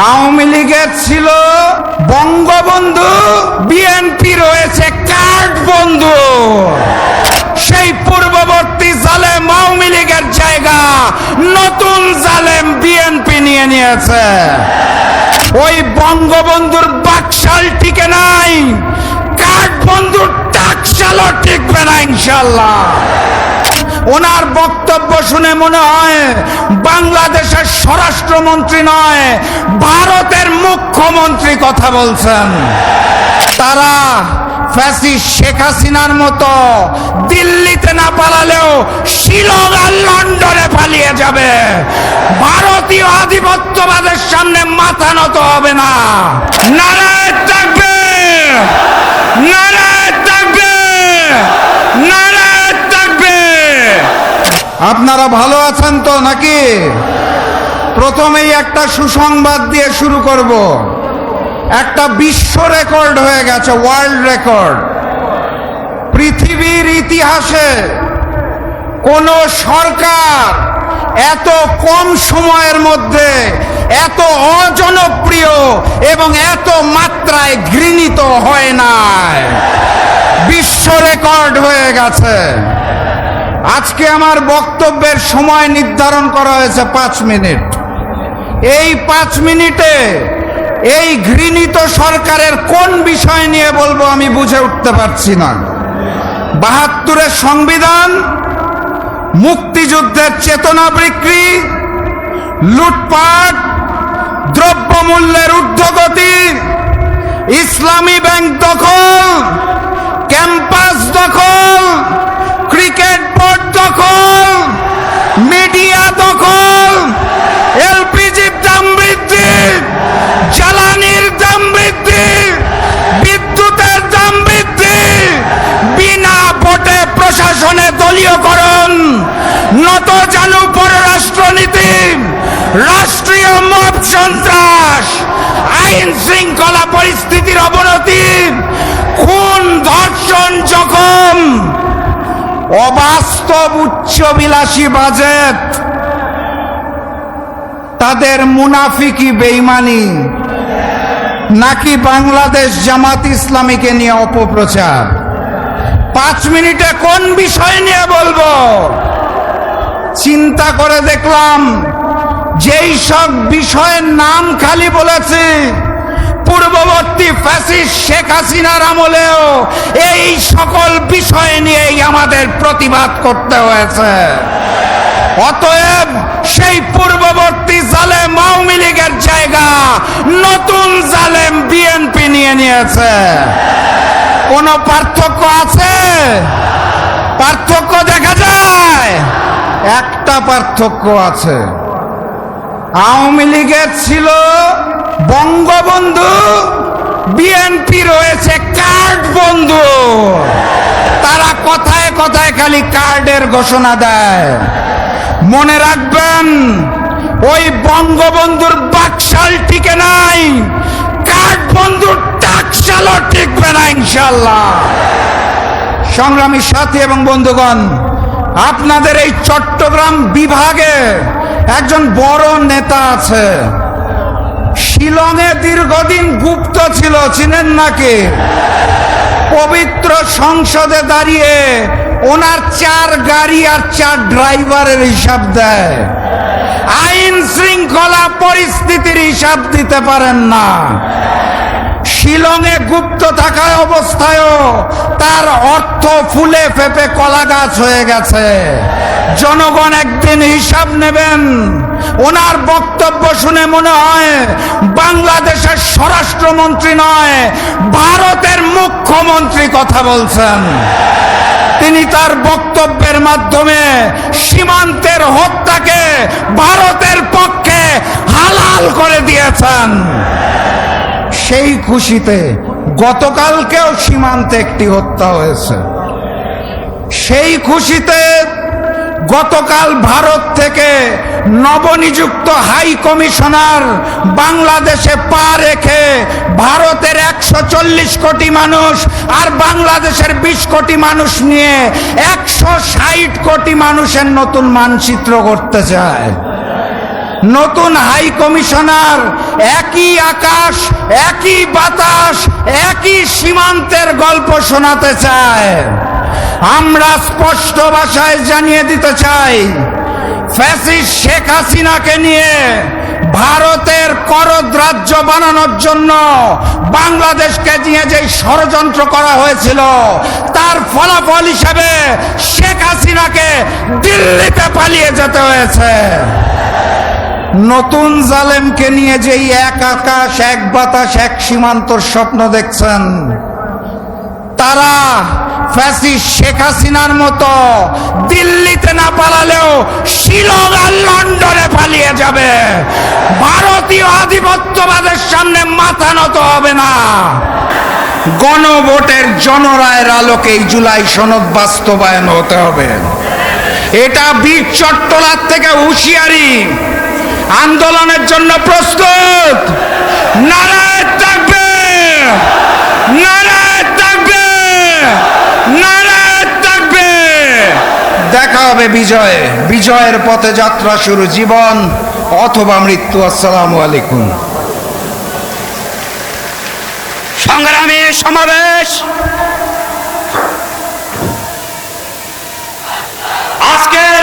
আওয়ামী লীগের ছিল বঙ্গবন্ধু, বিএনপি রয়েছে কার্ড বন্ধু। সেই পূর্ববর্তী জালেম আওয়ামী লীগের জায়গা নতুন জালেম বিএনপি নিয়ে নিয়েছে। ওই বঙ্গবন্ধুর বাকশাল টিকে নাই, কার্ড বন্ধুর টাকশালও টিকবে না ইনশাআল্লাহ। ওনার বক্তব্য শুনে মনে হয় বাংলাদেশের স্বরাষ্ট্রমন্ত্রী নয়, ভারতের মুখ্যমন্ত্রী কথা বলছেন। তারা ফ্যাসিস্ট শেখ হাসিনার মতো দিল্লিতে না পালালেও শিলং আর লন্ডনে পালিয়ে যাবে। ভারতীয় আধিপত্যবাদের সামনে মাথা নত হবে না। নারায়ে তাকবীর, নারায়ে তাকবীর, নারায়ে তাকবীর। আপনারা ভালো আছেন তো নাকি? প্রথমেই একটা সুসংবাদ দিয়ে শুরু করব। একটা বিশ্ব রেকর্ড হয়ে গেছে, ওয়ার্ল্ড রেকর্ড। পৃথিবীর ইতিহাসে কোন সরকার এত কম সময়ের মধ্যে এত অজনপ্রিয় এবং এত মাত্রায় ঘৃণিত হয় নাই। বিশ্ব রেকর্ড হয়ে গেছে। আজকে আমার বক্তব্যের সময় নির্ধারণ করা হয়েছে 5 মিনিট। এই 5 মিনিটে এই ঘৃণিত সরকারের কোন বিষয় নিয়ে বলবো আমি বুঝে উঠতে পারছি না। 72-এর সংবিধান, মুক্তিযুদ্ধের চেতনা বিক্রি, লুটপাট, দ্রব্যমূল্যের ঊর্ধ্বগতি, ইসলামী ব্যাংক দখল, ক্যাম্পাস দখল, ক্রিকেট বোর্ড দখল, মিডিয়া দখল, এলপিজির দাম বৃদ্ধি, জ্বালানির দাম বৃদ্ধি, বিদ্যুতের দাম বৃদ্ধি, বিনা ভোটে প্রশাসনে দলীয়করণ, নতজানু পররাষ্ট্রনীতি, রাষ্ট্রীয় মব সন্ত্রাস, আইন শৃঙ্খলা পরিস্থিতির অবনতি, খুন, ধর্ষণ, জখম, অবাস্তব উচ্চবিলাসী বাজেট, তাদের মুনাফিকি বেঈমানি, নাকি বাংলাদেশ জামাত ইসলামীকে নিয়ে অপপ্রচার। 5 মিনিটে কোন বিষয় নিয়ে বলবো? চিন্তা করে দেখলাম যেই সব বিষয়ের নাম খালি বলেছে পূর্ববর্তী ফ্যাসিস্ট শেখ হাসিনার আমলেও এই সকল বিষয় নিয়েই আমাদের প্রতিবাদ করতে হয়েছে। অতএব সেই পূর্ববর্তী জালেম আওয়ামী লীগের জায়গা নতুন জালেম বিএনপি নিয়ে নিয়েছে। কোনো পার্থক্য আছে? পার্থক্য দেখা যায়? একটা পার্থক্য আছে। আওয়ামী লীগের ছিল বঙ্গবন্ধু, বিএনপি রয়েছে কার্ড বন্ধু। তারা কথায় কথায় খালি কার্ডের ঘোষণা দেয়। মনে রাখবেন, ওই বঙ্গবন্ধুর বাকশাল টিকে নাই, কার্ড বন্ধুর টাকশালও টিকবে না ইনশাআল্লাহ। সংগ্রামী সাথী এবং বন্ধুগণ, আপনাদের এই চট্টগ্রাম বিভাগে একজন বড় নেতা আছে, শিলংয়ে দীর্ঘদিন গুপ্ত ছিল, চিনেন নাকি? পবিত্র সংসদে দাঁড়িয়ে ওনার 4 গাড়ি আর 4 ড্রাইভারের হিসাব দেয়। আইন শৃঙ্খলা পরিস্থিতির হিসাব দিতে পারেন না। শিলংয়ে গুপ্ত থাকা অবস্থায়ও তার অর্থ ফুলে ফেপে কলা গাছ হয়ে গেছে। জনগণ একদিন হিসাব নেবেন। ওনার বক্তব্য শুনে মনে হয় বাংলাদেশের স্বরাষ্ট্রমন্ত্রী নয়, ভারতের মুখ্যমন্ত্রী কথা বলছেন। তিনি তার বক্তব্যের মাধ্যমে সীমান্তের হত্যাকে ভারতের পক্ষে হালাল করে দিয়েছেন। সেই খুশিতে গতকালকেও সীমান্তে একটি হত্যা হয়েছে। সেই খুশিতে গতকাল ভারত থেকে নবনিযুক্ত হাই কমিশনার বাংলাদেশে পা রেখে ভারতের 140 কোটি মানুষ আর বাংলাদেশের 20 কোটি মানুষ নিয়ে 160 কোটি মানুষের নতুন মানচিত্র করতে চায়। নতুন হাই কমিশনার একই আকাশ, একই বাতাস, একই সীমান্তের গল্প শোনাতে চায়। আমরা স্পষ্ট ভাষায় জানিয়ে দিতে চাই, ফ্যাসিস্ট শেখ হাসিনাকে নিয়ে ভারতের করদ রাজ্য বানানোর জন্য বাংলাদেশকে নিয়ে যে ষড়যন্ত্র করা হয়েছিল, তার ফলাফল হিসেবে শেখ হাসিনাকে দিল্লিতে পালিয়ে যেতে হয়েছে। নতুন জালেমকে নিয়ে যেই এক আকাশ, এক বাতাস, এক সীমান্তর স্বপ্ন দেখছেন, তারা ফ্যাসিস্ট শেখ হাসিনার মতো দিল্লিতে না পালালেও শিলং আর লন্ডনে পালিয়ে যাবে। ভারতীয় আধিপত্যবাদের সামনে মাথা নত হবে না। গণভোটের জনরায়ের আলোকেই জুলাই সনদ বাস্তবায়ন হতে হবে। এটা বীর চট্টলার থেকে হুঁশিয়ারি। আন্দোলনের জন্য প্রস্তুত? নারায়ে তাকবীর, নারায়ে তাকবীর, নারায়ে তাকবীর। দেখা হবে বিজয়ে। বিজয়ের পথে যাত্রা শুরু, জীবন অথবা মৃত্যু। আসসালামু আলাইকুম। সংগ্রামী সমাবেশ, আজকের